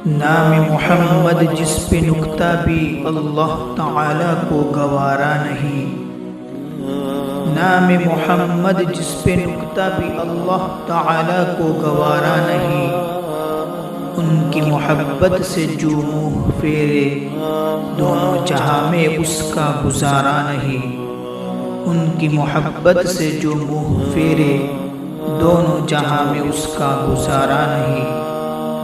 نام محمد جس پہ نکتہ بھی اللہ تعالی کو گوارا نہیں، نام محمد جس پہ نکتہ بھی اللہ تعالی کو گوارا نہیں، ان کی محبت سے جو منہ پھیرے دونوں جہاں میں اس کا گزارا نہیں، ان کی محبت سے جو منہ پھیرے دونوں جہاں میں اس کا گزارا نہیں۔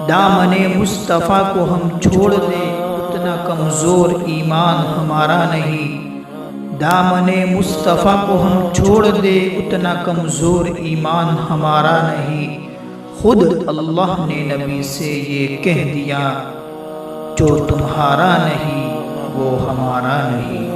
دامن مصطفیٰ کو ہم چھوڑ دیں اتنا کمزور ایمان ہمارا نہیں، دامن مصطفیٰ کو ہم چھوڑ دیں اتنا کمزور ایمان ہمارا نہیں۔ خود اللہ نے نبی سے یہ کہہ دیا، جو تمہارا نہیں وہ ہمارا نہیں۔